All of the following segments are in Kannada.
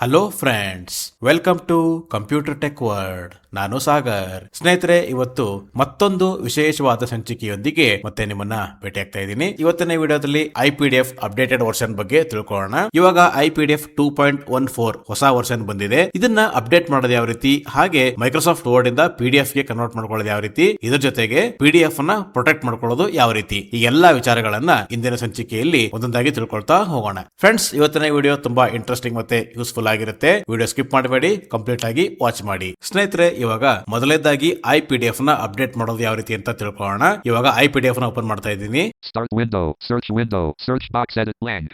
Hello friends, welcome to computer tech world. ನಾನು ಸಾಗರ್. ಸ್ನೇಹಿತರೆ, ಇವತ್ತು ಮತ್ತೊಂದು ವಿಶೇಷವಾದ ಸಂಚಿಕೆಯೊಂದಿಗೆ ಮತ್ತೆ ನಿಮ್ಮನ್ನ ಭೇಟಿ ಆಗ್ತಾ ಇದ್ದೀನಿ. ಇವತ್ತಿನ ವಿಡಿಯೋದಲ್ಲಿ IPDF ಅಪ್ಡೇಟೆಡ್ ವರ್ಷನ್ ಬಗ್ಗೆ ತಿಳ್ಕೊಳ್ಳೋಣ. ಇವಾಗ IPDF 2.14 ಹೊಸ ವರ್ಷನ್ ಬಂದಿದೆ. ಇದನ್ನ ಅಪ್ಡೇಟ್ ಮಾಡೋದು ಯಾವ ರೀತಿ, ಹಾಗೆ ಮೈಕ್ರೋಸಾಫ್ಟ್ ವರ್ಡ್ ಇಂದ PDF ಗೆ ಕನ್ವರ್ಟ್ ಮಾಡ್ಕೊಳ್ಳೋದು ಯಾವ ರೀತಿ, ಇದ್ರ ಜೊತೆಗೆ PDF ಅನ್ನ ಪ್ರೊಟೆಕ್ಟ್ ಮಾಡ್ಕೊಳ್ಳೋದು ಯಾವ ರೀತಿ, ಈ ಎಲ್ಲಾ ವಿಚಾರಗಳನ್ನ ಇಂದಿನ ಸಂಚಿಕೆಯಲ್ಲಿ ಒಂದೊಂದಾಗಿ ತಿಳ್ಕೊಳ್ತಾ ಹೋಗೋಣ. ಫ್ರೆಂಡ್ಸ್, ಇವತ್ತಿನ ವಿಡಿಯೋ ತುಂಬಾ ಇಂಟ್ರೆಸ್ಟಿಂಗ್ ಮತ್ತೆ ಯೂಸ್ಫುಲ್ ಆಗಿರುತ್ತೆ. ವಿಡಿಯೋ ಸ್ಕಿಪ್ ಮಾಡಬೇಡಿ, ಕಂಪ್ಲೀಟ್ ಆಗಿ ವಾಚ್ ಮಾಡಿ. ಸ್ನೇಹಿತರೆ, ಇವಾಗ ಮೊದಲನೇದಾಗಿ IPDF ನ ಅಪ್ಡೇಟ್ ಮಾಡೋದು ಯಾವ ರೀತಿ ಅಂತ ತಿಳ್ಕೊಳ್ಳೋಣ. ಇವಾಗ IPDF ನ ಓಪನ್ ಮಾಡ್ತಾ ಇದ್ದೀನಿ. Start window, search box edit blank,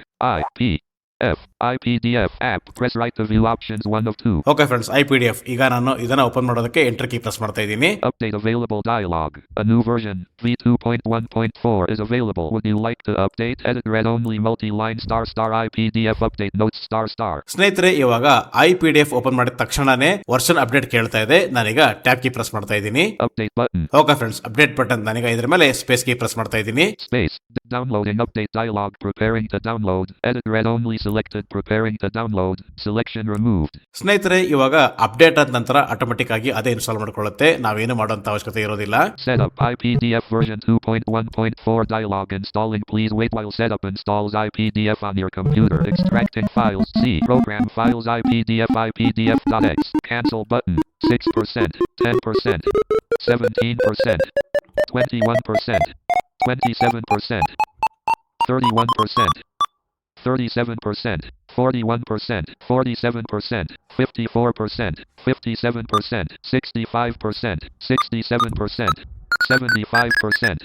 IPDF app, press right to view options 1 of 2. Okay friends, IPDF ಈಗ ನಾನು ಇದನ್ನ ಓಪನ್ ಮಾಡೋದಕ್ಕೆ ಎಂಟರ್ ಕೀ ಪ್ರೆಸ್ ಮಾಡ್ತಾ ಇದ್ದೀನಿ. Update available dialog. A new version, v2.1.4 is available. Would you like to update? Edit read only multi-line ** IPDF update notes **. ಸ್ನೇಹಿತರೆ, ಇವಾಗ IPDF ಓಪನ್ ಮಾಡಿದ ತಕ್ಷಣನೇ ವರ್ಷನ್ ಅಪ್ಡೇಟ್ ಕೇಳ್ತಾ ಇದೆ. ನಾನೀಗ ಟ್ಯಾಬ್ ಕೀ ಪ್ರೆಸ್ ಮಾಡ್ತಾ ಇದ್ದೀನಿ. Update button. Okay friends, update button ನಾನೀಗ ಇದ್ರ ಮೇಲೆ ಸ್ಪೇಸ್ ಕೀ ಪ್ರೆಸ್ ಮಾಡ್ತಾ ಇದ್ದೀನಿ. Space. Downloading update dialog. Preparing to download. Edit read only selected. Preparing to download. Selection removed. ಸ್ನೇಹಿತರೆ, ಇವಾಗ ಅಪ್ಡೇಟ್ ಆದ ನಂತರ ಆಟೋಮೆಟಿಕ್ ಆಗಿ ಅದೇ ಇನ್ಸ್ಟಾಲ್ ಮಾಡ್ಕೊಳ್ಳುತ್ತೆ. ನಾವೇನು ಮಾಡುವಂತ ಅವಶ್ಯಕತೆ ಇರೋದಿಲ್ಲ. Setup IPDF version 2.1.4 dialog installing. Please wait while setup installs IPDF on your computer. Extracting files. C. Program files IPDF.x. Cancel button. 6%, 10%, 17%, 21%, 27%, 31%, 37%, 41%, 47%, 54%, 57%, 65%, 67%, 75%,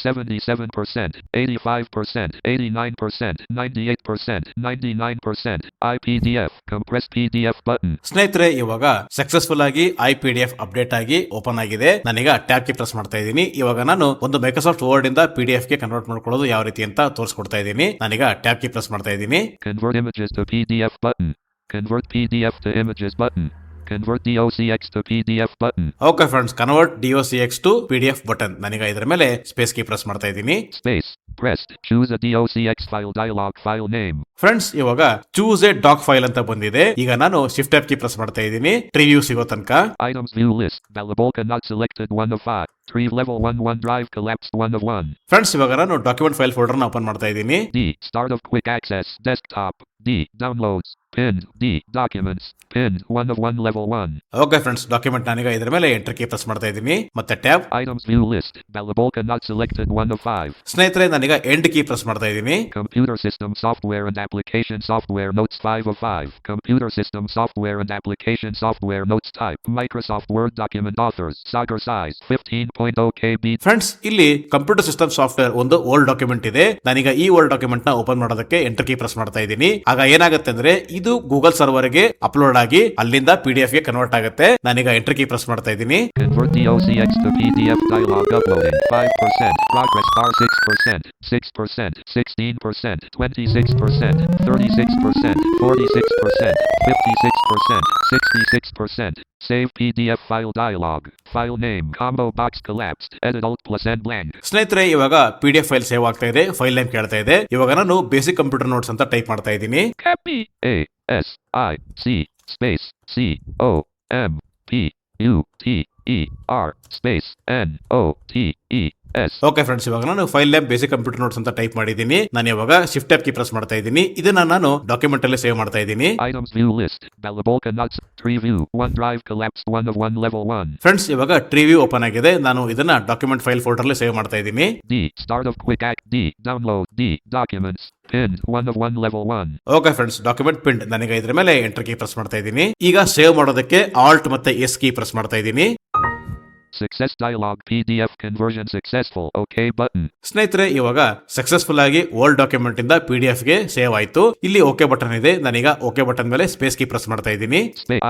77%, 85%, 89%, 98%, 99%. IPDF compressed PDF button. ಸ್ನೇಹಿತರೆ, ಇವಾಗ ಸಕ್ಸಸ್ಫುಲ್ ಆಗಿ IPDF ಅಪ್ಡೇಟ್ ಆಗಿ ಓಪನ್ ಆಗಿದೆ. ನಾನೀಗ ಟ್ಯಾಬ್ ಕೀ ಪ್ರೆಸ್ ಮಾಡ್ತಾ ಇದ್ದೀನಿ. ಇವಾಗ ನಾನು ಒಂದು ಮೈಕ್ರೋಸಾಫ್ಟ್ ವರ್ಡ್ ಇಂದ PDF ಗೆ ಕನ್ವರ್ಟ್ ಮಾಡ್ಕೊಳ್ಳೋದು ಯಾವ ರೀತಿ ಅಂತ ತೋರಿಸ್ಕೊಡ್ತಾ ಇದ್ದೀನಿ. ನಾನೀಗ ಟ್ಯಾಬ್ ಕೀ ಪ್ರೆಸ್ ಮಾಡ್ತಾ ಇದ್ದೀನಿ. Convert images to PDF button. Convert PDF to images button. Convert DOCX to PDF button. Okay friends, convert DOCX to PDF button. ನಾನೀಗ ಇದರ ಮೇಲೆ ಸ್ಪೇಸ್ ಕೀ ಪ್ರೆಸ್ ಮಾಡ್ತಾ ಇದ್ದೀನಿ. Space pressed. Choose a DOCX file dialog. File name. Friends, ಇವಾಗ ಚೂಸ್ ಎ ಡಾಕ್ ಫೈಲ್ ಅಂತ ಬಂದಿದೆ. ಈಗ ನಾನು ಶಿಫ್ಟ್ ಟ್ಯಾಬ್ ಕೀ ಪ್ರೆಸ್ ಮಾಡ್ತಾ ಇದ್ದೀನಿ. ಟ್ರಿವ್ಯೂ ಸಿಗೋ ತನಕ. Items view list. Balabolka not selected 1 of 5. Tree level 1 OneDrive collapsed 1 of 1. Friends, ಇವಾಗ ನಾನು ಡಾಕ್ಯುಮೆಂಟ್ ಫೈಲ್ ಫೋಲ್ಡರ್ ನ ಓಪನ್ ಮಾಡ್ತಾ ಇದ್ದೀನಿ. D. Start of quick access. Desktop. D. Downloads. Pinned. D. Documents. Pinned 1 of 1 level 1. Okay friends, document ನಾನೀಗ ಇದರ ಮೇಲೆ ಎಂಟರ್ ಕೀ ಪ್ರೆಸ್ ಮಾಡ್ತಾ ಇದ್ದೀನಿ. ಮತ್ತೆ tab. Items view list. Balabolka not selected 1 of 5. ಸ್ನೇಹಿತರೆ, ನಾನೀಗ ಎಂಡ್ ಕೀ ಪ್ರೆಸ್ ಮಾಡ್ತಾ ಇದ್ದೀನಿ. Computer system software and application software notes 5 of 5. Computer system software and application software notes type. Microsoft Word document authors. Sagar size 15.0 KB. Friends, ಇಲ್ಲಿ ಕಂಪ್ಯೂಟರ್ ಸಿಸ್ಟಮ್ ಸಾಫ್ಟ್ವೇರ್ ಒಂದು ಓಲ್ಡ್ ಡಾಕ್ಯುಮೆಂಟ್ ಇದೆ. ನಾನೀಗ ಈ ಓಲ್ಡ್ ಡಾಕ್ಯುಮೆಂಟ್ ನ ಓಪನ್ ಮಾಡೋದಕ್ಕೆ ಎಂಟರ್ ಕೀ ಪ್ರೆಸ್ ಮಾಡ್ತಾ ಇದ್ದೀನಿ. ಆಗ ಏನಾಗುತ್ತೆ ಅಂದ್ರೆ, ಇದು ಗೂಗಲ್ ಸರ್ವರ್ ಗೆ ಅಪ್ಲೋಡ್ ಆಗಿ ಅಲ್ಲಿಂದ PDF ಗೆ ಕನ್ವರ್ಟ್ ಆಗುತ್ತೆ. ನಾನೀಗ ಎಂಟರ್ ಕೀ ಪ್ರೆಸ್ ಮಾಡ್ತಾ ಇದ್ದೀನಿ. Convert DOCX to PDF dialog uploading 5%. Progress bar 6%, 6%, 16%, 26%, 36%, 46%, 56%, 66%. Save PDF file dialog. File name combo box collapsed. Edit Alt plus N blank. ಸ್ನೇಹಿತರೆ, ಇವಾಗ PDF ಫೈಲ್ ಸೇವ್ ಆಗ್ತಾ ಇದೆ. ಫೈಲ್ ನೇಮ್ ಕೇಳ್ತಾ ಇದೆ. ಇವಾಗ ನಾನು ಬೇಸಿಕ್ ಕಂಪ್ಯೂಟರ್ ನೋಟ್ಸ್ ಅಂತ ಟೈಪ್ ಮಾಡ್ತಾ ಇದ್ದೀನಿ. Copy ASIC space COMPUTER space NOTES. Okay friends, ಇವಾಗ ನಾನು file name basic computer notes ಅಂತ ಟೈಪ್ ಮಾಡಿದ್ದೀನಿ. ನಾನು ಇವಾಗ ಶಿಫ್ಟ್ ಟ್ಯಾಬ್ ಕೀ ಪ್ರೆಸ್ ಮಾಡ್ತಾ ಇದ್ದೀನಿ. ಇದನ್ನ ನಾನು ಡಾಕ್ಯುಮೆಂಟ್ ಅಲ್ಲಿ ಸೇವ್ ಮಾಡ್ತಾ ಇದ್ದೀನಿ. Items view list. Balabolka nuts. Tree view. OneDrive collapsed 1 of 1 level 1. Friends, ಇವಾಗ ಟ್ರಿವ್ಯೂ ಓಪನ್ ಆಗಿದೆ. ನಾನು ಇದನ್ನ ಡಾಕ್ಯುಮೆಂಟ್ ಫೈಲ್ ಫೋಲ್ಡರ್ ಅಲ್ಲಿ ಸೇವ್ ಮಾಡ್ತಾ ಇದ್ದೀನಿ. D. Start of quick act. D. Download. D. Documents. Pinned 1 of 1 level 1. Okay friends, document find. ನನಗೆ ಇದ್ರ ಮೇಲೆ ಎಂಟರ್ ಕೀ ಪ್ರೆಸ್ ಮಾಡ್ತಾ ಇದ್ದೀನಿ. ಈಗ ಸೇವ್ ಮಾಡೋದಕ್ಕೆ ಆಲ್ಟ್ ಮತ್ತೆ ಎಸ್ ಕೀ ಪ್ರೆಸ್ ಮಾಡ್ತಾ ಇದ್ದೀನಿ. Success dialog. PDF conversion successful. OK button. ಸ್ನೇಹಿತರೆ, ಇವಾಗ ಸಕ್ಸಸ್ಫುಲ್ ಆಗಿ ಓಲ್ಡ್ ಡಾಕ್ಯುಮೆಂಟ್ ಇಂದ PDF ಗೆ ಸೇವ್ ಆಯ್ತು. ಇಲ್ಲಿ ಓಕೆ ಬಟನ್ ಇದೆ. ನಾನೀಗ ಓಕೆ ಬಟನ್ ಮೇಲೆ ಸ್ಪೇಸ್ ಕೀ ಪ್ರೆಸ್ ಮಾಡ್ತಾ ಇದ್ದೀನಿ.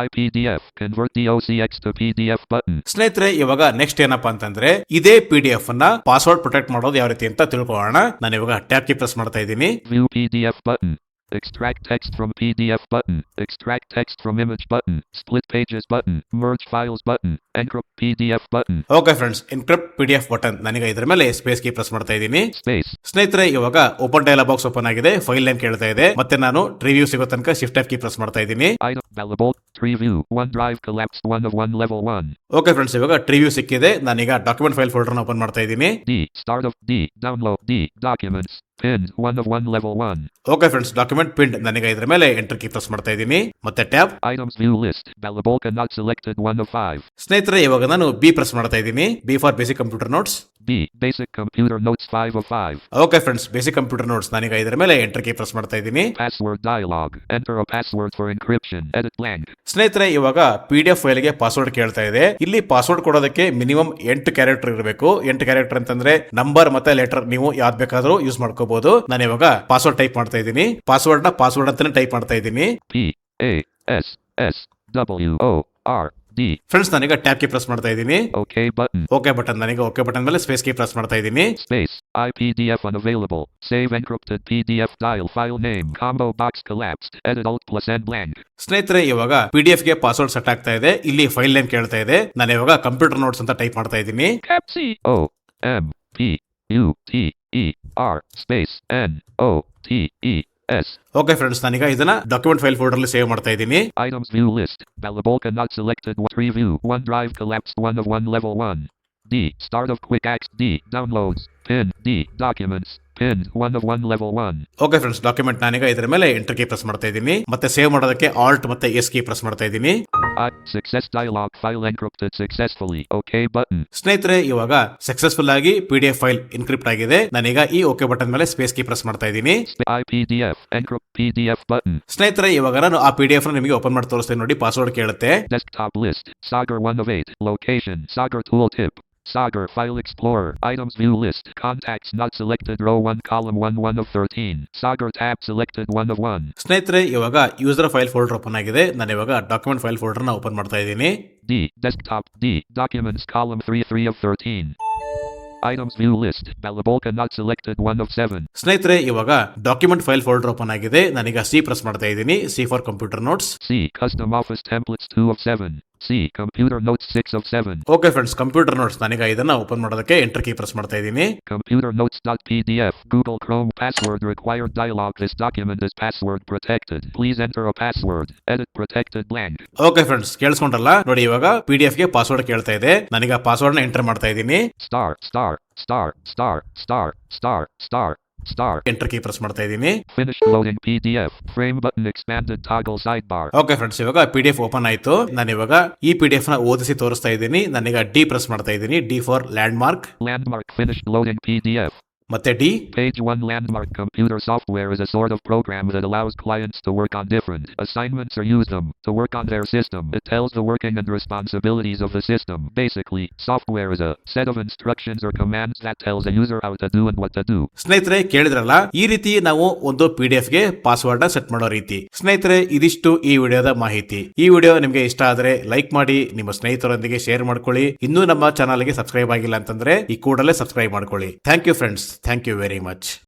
IPDF convert DOCX to PDF button. ಸ್ನೇಹಿತರೆ, ಇವಾಗ ನೆಕ್ಸ್ಟ್ ಏನಪ್ಪಾ ಅಂತಂದ್ರೆ, ಇದೇ PDF ಅನ್ನ ಪಾಸ್ವರ್ಡ್ ಪ್ರೊಟೆಕ್ಟ್ ಮಾಡೋದು ಯಾವ ರೀತಿ ಅಂತ ತಿಳ್ಕೊಳ್ಳೋಣ. ನಾನು ಇವಾಗ ಟ್ಯಾಬ್ ಕೀ ಪ್ರೆಸ್ ಮಾಡ್ತಾ ಇದ್ದೀನಿ. View PDF button. Extract text from PDF button. Extract text from image button. Split pages button. Merge files button. Encrypt PDF button. Okay friends, encrypt PDF button, ನನಗೆ ಇದರ ಮೇಲೆ ಸ್ಪೇಸ್ ಕೀ ಪ್ರೆಸ್ ಮಾಡ್ತಾ ಇದ್ದೀನಿ. Space. ಸ್ನೇಹಿತರೆ, ಇವಾಗ ಓಪನ್ ಡೈಲಾಗ್ ಬಾಕ್ಸ್ ಓಪನ್ ಆಗಿದೆ, ಫೈಲ್ ನೇಮ್ ಕೇಳ್ತಾ ಇದೆ. ಮತ್ತೆ ನಾನು ರಿವ್ಯೂ ಸಿಗೋ ತನಕ ಶಿಫ್ಟ್ F ಕೀ ಪ್ರೆಸ್ ಮಾಡ್ತಾ ಇದ್ದೀನಿ. Item available. Tree view. OneDrive collapsed 1 of 1 level 1. Okay friends, ಇವಾಗ ರಿವ್ಯೂ ಸಿಕ್ಕಿದೆ. ನಾನೀಗ ಡಾಕ್ಯುಮೆಂಟ್ ಫೈಲ್ ಫೋಲ್ಡರ್ ಓಪನ್ ಮಾಡ್ತಾ ಇದ್ದೀನಿ. D. Start of D. Download D. Documents. Pinned 1 of 1 level 1. Okay friends, document find, ನನಗೆ ಇದರ ಮೇಲೆ ಎಂಟರ್ ಕೀ ಪ್ರೆಸ್ ಮಾಡ್ತಾ ಇದ್ದೀನಿ. ಮತ್ತೆ tab. Items view list. Balabolka not selected 1 of 5. ಸ್ನೇಹಿತರೆ, ಇವಾಗ ನಾನು ಬಿ ಪ್ರೆಸ್ ಮಾಡ್ತಾ ಇದ್ದೀನಿ. B for basic computer notes. B. Basic computer notes 5 of 5. Okay friends, basic computer notes, ನಾನೀಗ ಇದರ ಮೇಲೆ ಎಂಟರ್ ಕೀ ಪ್ರೆಸ್ ಮಾಡ್ತಾ ಇದ್ದೀನಿ. Password dialog. Enter a password for encryption. Edit blank. ಸ್ನೇಹಿತರೆ, ಇವಾಗ PDF ಫೈಲ್ಗೆ ಪಾಸ್ವರ್ಡ್ ಕೇಳ್ತಾ ಇದೆ. ಇಲ್ಲಿ ಪಾಸ್ವರ್ಡ್ ಕೊಡೋದಕ್ಕೆ ಮಿನಿಮಮ್ 8 ಕ್ಯಾರೆಕ್ಟರ್ ಇರಬೇಕು. 8 ಕ್ಯಾರೆಕ್ಟರ್ ಅಂತಂದ್ರೆ ನಂಬರ್ ಮತ್ತೆ ಲೆಟರ್, ನೀವು ಯಾವ್ದು ಬೇಕಾದ್ರೂ ಯೂಸ್ ಮಾಡ್ಕೋಬಹುದು. ನಾನು ಇವಾಗ ಪಾಸ್ವರ್ಡ್ ಟೈಪ್ ಮಾಡ್ತಾ ಇದ್ದೀನಿ. ಪಾಸ್ವರ್ಡ್ ನ ಪಾಸ್ವರ್ಡ್ ಅಂತಾನೆ ಟೈಪ್ ಮಾಡ್ತಾ ಇದ್ದೀನಿ. P A S S W O R D. Friends, ನಾನೀಗ ಟ್ಯಾಬ್ ಕೀ ಪ್ರೆಸ್ ಮಾಡ್ತಾ ಇದ್ದೀನಿ. OK button. ಓಕೆ ಬಟನ್, ನಾನೀಗ ಓಕೆ ಬಟನ್ ಮೇಲೆ ಸ್ಪೇಸ್ ಕೀ ಪ್ರೆಸ್ ಮಾಡ್ತಾ ಇದ್ದೀನಿ. Space. IPDF unavailable. Save encrypted PDF dial file name. Combo box collapsed. Edit Alt plus N blank. ಸ್ನೇಹಿತರೆ, ಇವಾಗ PDF ಗೆ ಪಾಸ್ವರ್ಡ್ ಸೆಟ್ ಆಗ್ತಾ ಇದೆ. ಇಲ್ಲಿ ಫೈಲ್ ನೇಮ್ ಕೇಳ್ತಾ ಇದೆ. ನಾನು ಇವಾಗ ಕಂಪ್ಯೂಟರ್ ನೋಟ್ಸ್ ಅಂತ ಟೈಪ್ ಮಾಡ್ತಾ ಇದ್ದೀನಿ. C O M P U T E R space N O T E S. Okay friends, ನಾನೀಗ ಇದನ್ನ ಡಾಕ್ಯುಮೆಂಟ್ ಫೈಲ್ ಫೋಲ್ಡರ್ ಅಲ್ಲಿ ಸೇವ್ ಮಾಡ್ತಾ ಇದ್ದೀನಿ. Items view list. Balabolka not selected. Tree view. OneDrive collapsed 1 of 1 level 1. D. Start of quick acts. D. Downloads. Pin. D. Documents. Pinned 1 of 1 level 1. Okay friends, document ನಾನೀಗ ಇದರ ಮೇಲೆ ಎಂಟರ್ ಕೀ ಪ್ರೆಸ್ ಮಾಡ್ತಾ ಇದ್ದೀನಿ. ಮತ್ತೆ ಸೇವ್ ಮಾಡೋದಕ್ಕೆ ಆಲ್ಟ್ ಮತ್ತೆ ಎಸ್ ಕೀ ಪ್ರೆಸ್ ಮಾಡ್ತಾ ಇದ್ದೀನಿ. Success dialog. File encrypted successfully. OK button. ಸ್ನೇಹಿತರೆ, ಇವಾಗ ಸಕ್ಸಸ್ಫುಲ್ ಆಗಿ PDF ಫೈಲ್ ಎನ್ಕ್ರಿಪ್ಟ್ ಆಗಿದೆ. ನಾನೀಗ ಈ ಓಕೆ ಬಟನ್ ಮೇಲೆ ಸ್ಪೇಸ್ ಕೀ ಪ್ರೆಸ್ ಮಾಡ್ತಾ ಇದ್ದೀನಿ. IPDF. Encrypt PDF button. ಸ್ನೇಹಿತರೆ, ಇವಾಗ ನಾನು ಆ PDF ನ ನಿಮಗೆ ಓಪನ್ ಮಾಡಿ ತೋರಿಸ್ತೇನೆ ನೋಡಿ. ಪಾಸ್ವರ್ಡ್ ಕೇಳುತ್ತೆ. Desktop list. Sagar 1 of 8. Location. Sagar tooltip. Sagar File Explorer. Items view list. Contacts not selected. Row 1 column 1 1 of 13. Sagar tab selected 1 of 1. ಸ್ನೇಹಿತರೆ, ಇವಾಗ ಯೂಸರ್ ಫೈಲ್ ಫೋಲ್ಡರ್ ಓಪನ್ ಆಗಿದೆ. ನಾನು ಇವಾಗ ಡಾಕ್ಯುಮೆಂಟ್ ಫೈಲ್ ಫೋಲ್ಡರ್ ನ ಓಪನ್ ಮಾಡ್ತಾ ಇದ್ದೀನಿ. D. Desktop. D. Documents column 3 3 of 13. Items view list. Balabolka not selected 1 of 7. ಸ್ನೇಹಿತರೆ, ಇವಾಗ ಡಾಕ್ಯುಮೆಂಟ್ ಫೈಲ್ ಫೋಲ್ಡರ್ ಓಪನ್ ಆಗಿದೆ. ನಾನೀಗ ಸಿ ಪ್ರೆಸ್ ಮಾಡ್ತಾ ಇದ್ದೀನಿ. C for computer notes. C. Custom Office Templates 2 of 7. C. Computer Notes 6 of 7. Okay friends, computer notes, ನಾನೀಗ ಇದನ್ನ ಓಪನ್ ಮಾಡೋದಕ್ಕೆ ಎಂಟರ್ ಕೀ ಪ್ರೆಸ್ ಮಾಡ್ತಾ ಇದ್ದೀನಿ. Computer Notes.pdf. Google Chrome. Password required dialog. This document is password protected. Please enter a password. Edit protected blank. Okay friends, ಕೇಳಿಸ್ಕೊಂಡ್ರಲ್ಲ ನೋಡಿ. ಇವಾಗ PDF ಗೆ ಪಾಸ್ವರ್ಡ್ ಕೇಳ್ತಾ ಇದೆ. ನಾನೀಗ ಪಾಸ್ವರ್ಡ್ ನ ಎಂಟರ್ ಮಾಡ್ತಾ ಇದ್ದೀನಿ. Star star star star star star star star. Enter key press ಮಾಡ್ತಾ ಇದ್ದೀನಿ. Finished loading PDF. Frame button expanded toggle sidebar. Okay friends, ಇವಾಗ PDF ಓಪನ್ ಆಯ್ತು. ನಾನು ಇವಾಗ ಈ PDF ನ ಓದಿಸಿ ತೋರಿಸ್ತಾ ಇದ್ದೀನಿ. ನಾನೀಗ ಡಿ ಪ್ರೆಸ್ ಮಾಡ್ತಾ ಇದ್ದೀನಿ. D for land mark. Landmark. Finished loading PDF. ಮತ್ತೆ D. Page 1 Landmark computer software is a sort of program that allows clients to work on different assignments or use them to work on their system. It tells the working and responsibilities of the system. Basically, software is a set of instructions or commands that tells a user how to do and what to do. ಸ್ನೇಹಿತರೆ, ಕೇಳಿದ್ರಲ್ಲ, ಈ ರೀತಿ ನಾವು ಒಂದು PDF ಗೆ ಪಾಸ್ವರ್ಡ್ ನ ಸೆಟ್ ಮಾಡೋ ರೀತಿ. ಸ್ನೇಹಿತರೆ, ಇದಿಷ್ಟು ಈ ವಿಡಿಯೋದ ಮಾಹಿತಿ. ಈ ವಿಡಿಯೋ ನಿಮಗೆ ಇಷ್ಟ ಆದ್ರೆ ಲೈಕ್ ಮಾಡಿ, ನಿಮ್ಮ ಸ್ನೇಹಿತರೊಂದಿಗೆ ಶೇರ್ ಮಾಡ್ಕೊಳ್ಳಿ. ಇನ್ನೂ ನಮ್ಮ ಚಾನಲ್ ಗೆ ಸಬ್ಸ್ಕ್ರೈಬ್ ಆಗಿಲ್ಲ ಅಂತಂದ್ರೆ ಈ ಕೂಡಲೇ ಸಬ್ಸ್ಕ್ರೈಬ್ ಮಾಡ್ಕೊಳ್ಳಿ. Thank you friends. Thank you very much.